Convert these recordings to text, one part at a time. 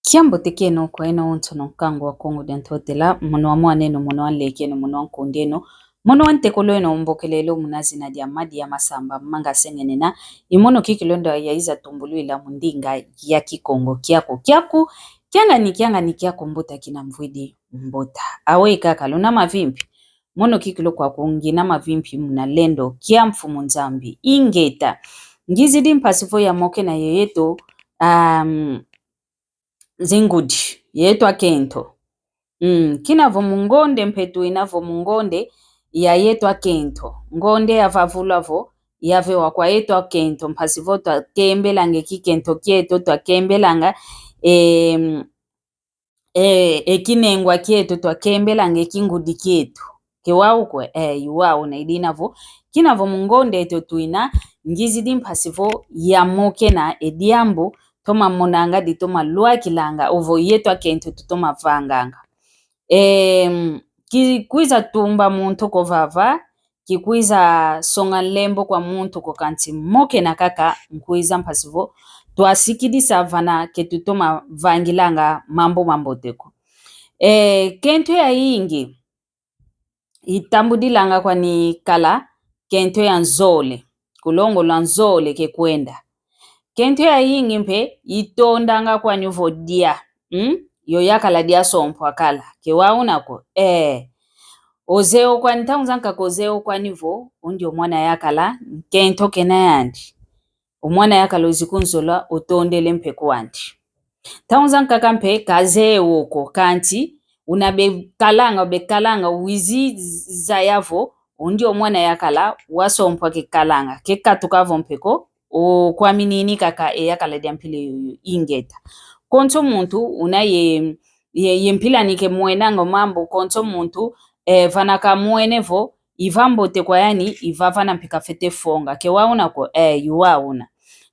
Kiambo tekeno kwa eno ontono kango wa Kongo dentotela mono wa mwaneno mono wa lekeno mono wa kondeno mono wa ntekolo eno mbokelelo munazi na diamadi ya masamba manga sengenena imono kikilondo ya iza tumbulu ila mundinga ya kikongo kiaku kianga ni kiako mbota kina mvwidi mbota awe kaka luna mavimpi mono kikilo kwa kungi na mavimpi muna lendo kia mfumu nzambi ingeta ngizidi mpasifo ya moke na yeyeto zingudi yetwa kento kinavo mungonde mpetu inavo mungonde ya yetwa kento ngonde yavavulavo yave wakwa yetwa kento mpasivo twa kembelange kikento kieto twa kembelanga ekinengwa kieto twa kembelange kingudi kieto kewaukwe yuwao na idinavo kinavo mungonde eto tuina ngizidi mpasivo ya moke na ediambu toma monanga di toma lua kilanga ovo yetwa kento tutoma vanganga. Kikuiza tumba muntu ko vava, kikuiza songa lembo kwa muntu ko kanti moke na kaka mkuiza mpasivo, tuasikidisa vana ketutoma vangilanga mambo teko. Kento ya ingi, itambudilanga kwa ni kala, kento ya nzole, kulongo la nzole ke kwenda. Kento ya ingi mpe itondanga kwa nyuvo dia yo yakala dia sompo akala ke waunako ozeo kwa nitaunzanka kozeo kwa nivo undi omwana yakala kento kena yandi omwana yakala uzikunzola utondele mpe kwandi taunzanka kampe kaze woko kanti bekalanga wizi zayavo undi omwana yakala wasompo ke kalanga ke katukavo mpeko o kwa minini kaka yakala diampile ingeta konto muntu una yempila nike muenanga mambo konto muntu vanaka muenevo ivambote kwa yani ivavana mpika fete fonga ke wauna ko yuwauna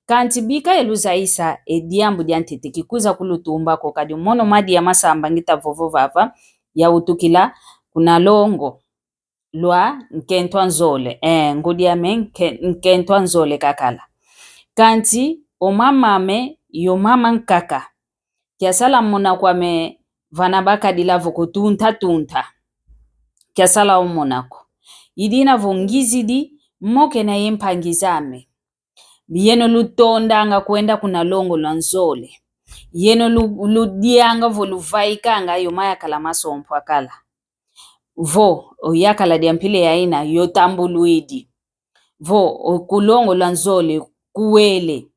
kanti bika eluza isa diambu diantete kikuza kulutumba ko kadi mono madi ya masamba ngita vovo vava ya utukila kuna longo lwa nkentwa nzole ngudi ya nkentwa nzole kakala kanti omamame yo mama nkaka kiasala mona kwame vana bakadilavo kutunta kiasala omonako idina vongizidi moke na yempangizame yeno lutondanga kwenda kuna longo la nzole yeno ludianga voluvaikanga yo maya kala masompo akala vo oyakala diampile ya ina yotambuluidi vo kulongo la nzole kuwele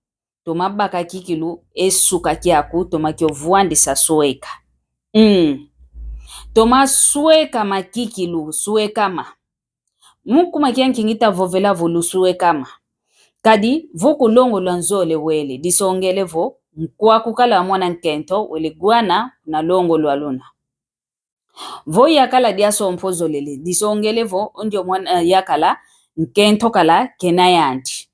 toma baka kikilu esuka kiaku toma kiovuandisa sueka toma sueka makikilu suekama mukuma kiankingita vovela volu suekama kadi voku longo la nzole wele disongele vo mkwaku kala mwana nkento wele guana na longo lwa luna vo yakala dia sompozo lele disongele vo ndio mwana yakala nkento kala kenayandi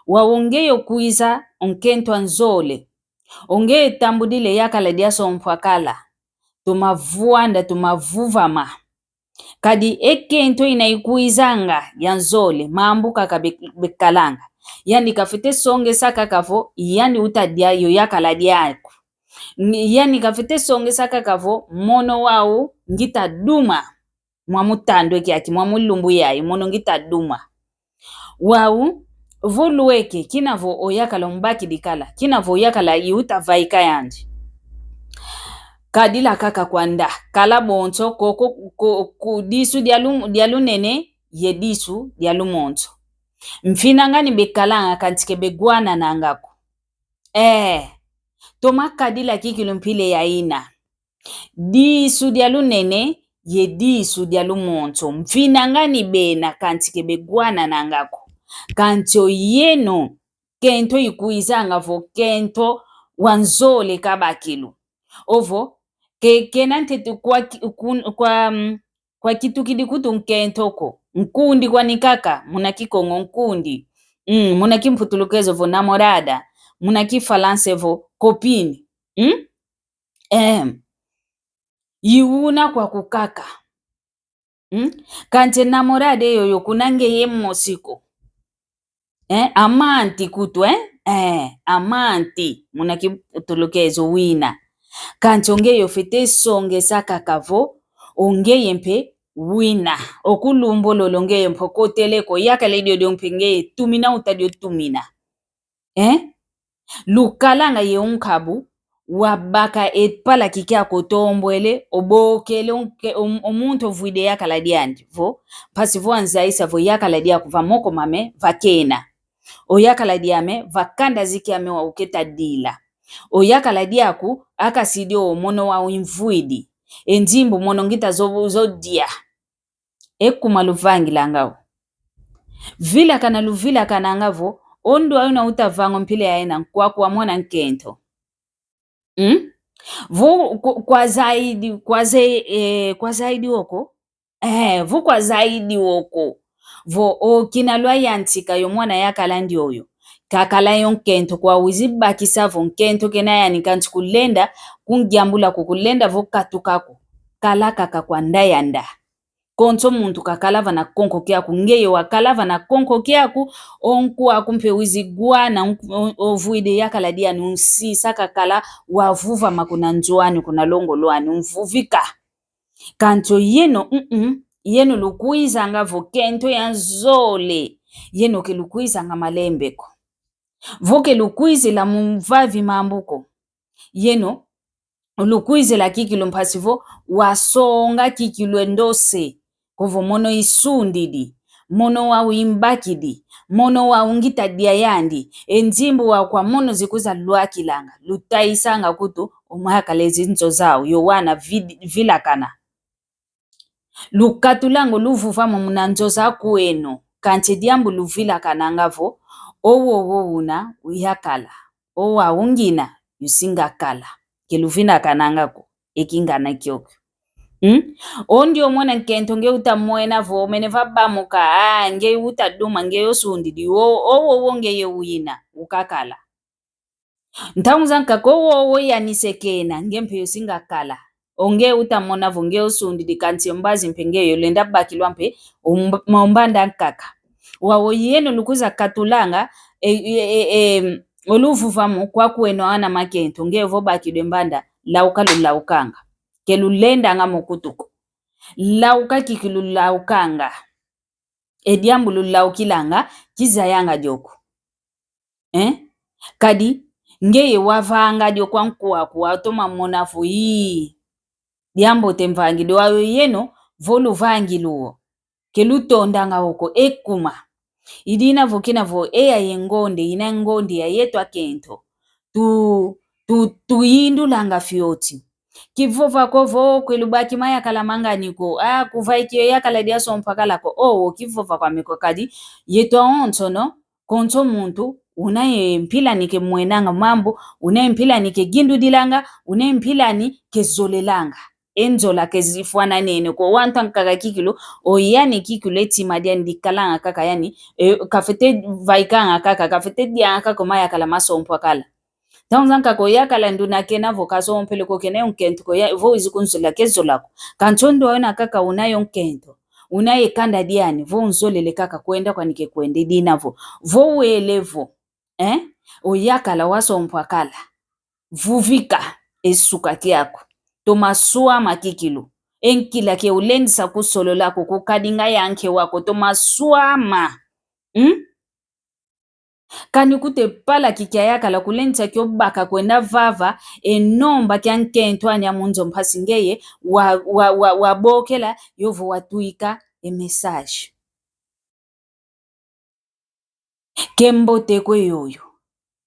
waongeyo kuiza onkento nzole onge tambudile yakala dia sompo akala tumavuanda tumavuvama kadi ekento inaikuizanga ya nzole mambuka kabekalanga yani kafete songe saka kavo yani utadia yo yakala diako yani kafete songe saka kavo mono wao ngita duma mwamutando kiaki mwamulumbu yayi mono ngita duma wao volueke kinavo oyakala mbaki dikala kinavo oyakala iuta vaika yandi kadila kaka kwanda kala bonto ku disu dialu nene ye disu dialu monto mfinanga ni bekalanga kantike begwana nangako toma kadila kikilu mpile ya ina disu dialu nene ye disu dialu monto mfinanga ni bena kantike begwana nangako kanto yeno kento ikuizanga vo kento wanzole kabakilu ovo kenante kwa kitu kidikutu nkentoko nkundi kwa nikaka muna kikongo nkundi muna kimputulukezo vo namorada muna kifalanse vo kopini yiuna kwa kukaka kante namorade yoyo kunange yemosiko amanti kutu amanti muna kiputulukezo wina kanti ongeyo fete songe sakakavo ongeye mpe wina okulumbolo ongeye mpo koteleko yakala dio ngeye tumina utadio tumina lukalanga ye unkabu wabaka etpala kikia kotombwele obokele omuntu ovuide yakala diandi vo pasi vo anzaisa vo yakala dia kuva moko mame vakena oyakala diame vakanda zikiame wa uketa dila oyakala diaku akasidio omono wa invuidi enjimbo mono ngita zo dia ekuma luvangilangao vila kana luvila kana ngavo ondo ayuna utavango mpile yaena kwa mwana nkento vu kwa zaidi woko vu kwa zaidi woko vo okinalwa yantika yo mwana yakala ndioyo kakala yo nkento kwa wizibakisa vo nkento kena yanikanti kulenda kungyambula kukulenda vo katukako kala kaka kwa ndayanda konso muntu kakalava na konko kiaku ngeyo wakalava na konko kiaku onku akumpe wizigwana ovuide yakala dia nunsi sakakala wavuva makuna njoani kuna longo loani umvuvika kanto yeno yeno lukuiza nga vokento ya zole yeno ke lukuiza nga malembeko voke lukuize la mumvavi mambuko yeno lukuize la kikilo mpasivo wasonga kikilo endose kovo mono isundidi mono wa uimbakidi mono wa ungita diayandi enjimbu wa kwa mono zikuza luakilanga lutaisanga kutu omwaka lezi nzo zao yowana vilakana lukatulango luvuvamo munanzo za kueno kanche diambu luvilakana ngavo owo una uyakala owa ungina yusingakala keluvina kanangako ekingana kyoko ondio mwana nkento nge utamwena vo mene vabamuka nge utaduma nge yosundidi owo nge yewina ukakala ntaunzanka ko yanisekena nge mpe yosingakala onge utamona vo nge yosundidi kanti mbazi mpe nge yolenda bakilwa mpe ombanda nkaka wawo yeno lukuza katulanga oluvuvamo kwa kueno ana makento nge vo bakilwe mbanda laukanga kelulenda nga mokutuko lauka kikilu laukanga ediambulu laukilanga kizayanga joko kadi ngeye wavanga joko ankuwaku atoma monafu diambo temvangido wayo yeno volu vangiluo kelutondanga oko ekuma idina vokina vo eya yengonde ina ngonde ya yetwa kento tu yindulanga fioti kivova kovo kwelubaki maya kalamanga niko kuva ikio yakala dia sompakala ko kivova kwa miko kadi yetwa onto no konto muntu unaye mpila nike mwenanga mambo unaye mpila nike gindu dilanga unaye mpila ni kezolelanga enzola kezifuana nene ko wanta nkaka kikilo oyani kikilo etimadia ndikalanga kaka yani kafete vaikanga kaka kafete dia kaka maya kalamaso mpakala taunzanka ko yakala nduna kena vokaso mpele ko kena yonkento ko ya vo izikunzula kezolako kanchondo wana kaka unayo nkento unaye kanda diani vo nzolele kaka kwenda kwa nike kwende dinavo vo welevo oyakala waso mpakala vuvika esuka kiako tomasua makikilo enkila ke ulendisa kusolo lako kukadinga yanke wako tomasuama kani kute pala kikia yakala kulenza kyobaka kwenda vava enomba kyankento anya munzo mpasingeye wabokela yovo watuika message kembote kwe yoyo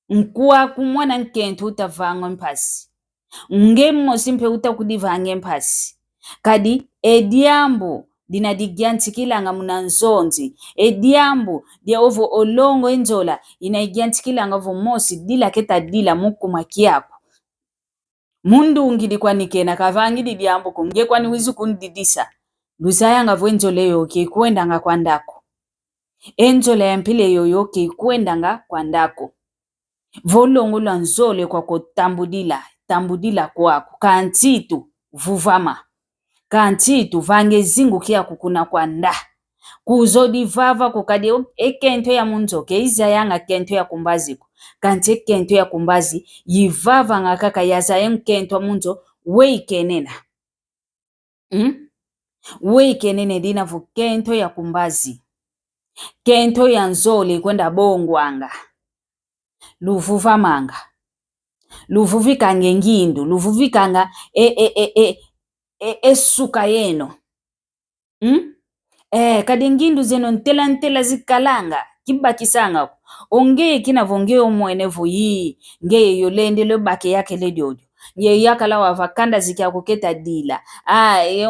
nkuwa kumwana nkento utavanga mpasi ngemo simpe utakudivange mpasi kadi ediambo dina digyantikilanga munanzonzi ediambo dia ovo olongo enzola ina igyantikilanga vo mosi dila keta dila mukuma kiako mundu ngidi kwa nikena kavangidi diambo kunge kwani wizu kundidisa lusayanga vo enzola yoke kwendanga kwa ndako enzola ya mpile yoyoke kwendanga kwa ndako volongo la nzole kwa tambudila kwako kantitu vuvama kantitu vange zingu kia kukuna kwa nda kuzodivava kukadi ekento ya munzoke izayanga kento ya kumbaziko kanti ekento ya kumbazi yivava nga kaka yazaye kento munzo weikenena weikenene dinavo kento ya kumbazi kento ya nzole kwenda bongwanga luvuva manga luvuvikanga engindu luvuvikanga esuka yeno kadi ngindu zeno ntela zikalanga kibakisanga ongeye kinavongeye omwene vuyi ngeye yolendele bake yake ledyodio ye yakala wavakanda zikya kuketa dila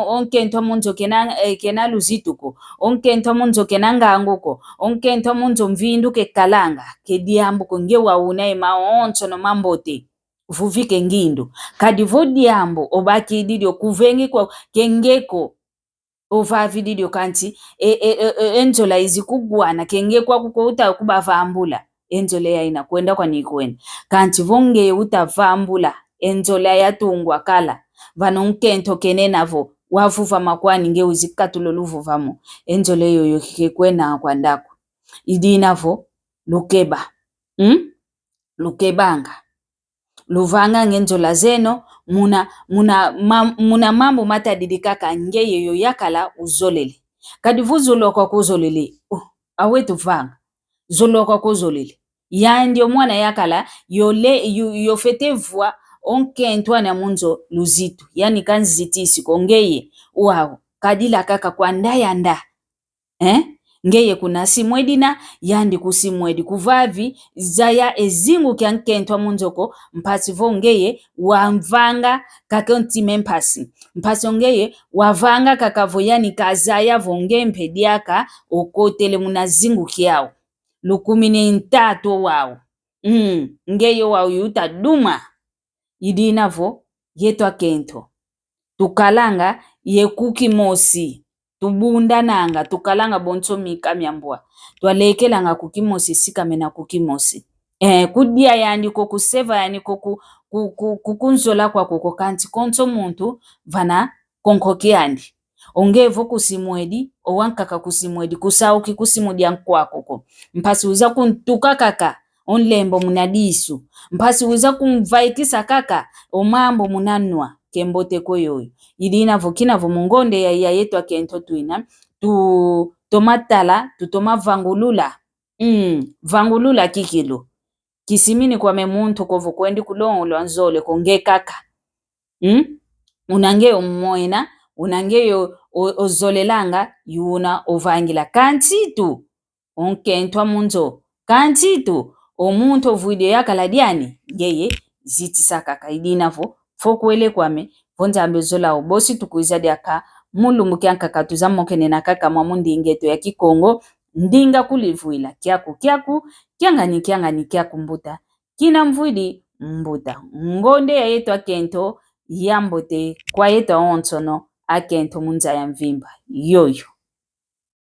onkento munzo kena luzituko onkento munzo kena nganguko onkento munzo mvindu ke kalanga ke diambuko nge wauna maonso no mambote vuvike ngindu kadi vodiambo obaki didio kuvengi kwa kengeko ovavi didio kanti enzola izikugwana kengekwa kuko kubavambula enzola yaina kwenda kwa nikwenda kanti vonge utavambula enzola yatungwa kala vano nkento kenenavo wavuva makwani nge uzikatulo luvuvamo enzola yoyo kekwena kwa ndako idinavo lukeba lukebanga luvanga ngenzola zeno muna mambo matadidikaka nge yoyo yakala uzolele kadi vuzulokwa kuzolele awetu vanga zulokwa kuzolele yandi omwana yakala yofetevwa onkento na munzo luzitu yani kanzitisi kongeye wao kadila kaka kwa ndayanda ngeye kuna simwedina yandi kusimwedi kuvavi zaya ezingu kya nkento munzoko mpasi vongeye wamvanga kakontime mpasi ongeye wavanga kakavo yani kazaya vonge mpediaka okotele munazingu kyao lukumine ntato wao ngeye wao yuta duma idinavo yetwa kento tukalanga yekuki mosi tubundananga tukalanga bonso mika myambwa twalekelanga kukimosi sikamena kukimosi kudia yani kokuseva yani kukunzola kwa kukokanti konso muntu vana konkokiandi ongevo kusimwedi owankaka kusimwedi kusauki kusimudia nkwakoko mpasi uza kuntuka kaka onlembo munadisu mpasi uza kumvaikisa kaka omambo munanwa kembote koyoyo idinavo kinavo mungonde ya yetwa kento tuina tomatala tutoma vangulula vangulula kikilo kisimini kwa memuntu kovo kwendi kulongo nzole konge kaka unange omwena unange ozolelanga yuna ovangila kantitu onkentwa munzo kantitu omuntu ovuide yakala diani ngeye zitisakaka idinavo fokwele kwame vonzambe zola obosi tukuiza diaka mulungu kyankaka tuzamokene na kaka mwamundi ingeto ya Kikongo ndinga kulivuila kyaku kyangani kyaku mbuta kina mvuidi mbuta ngonde ya yetu akento yambote kwa yetu onsono akento munza ya mvimba yoyo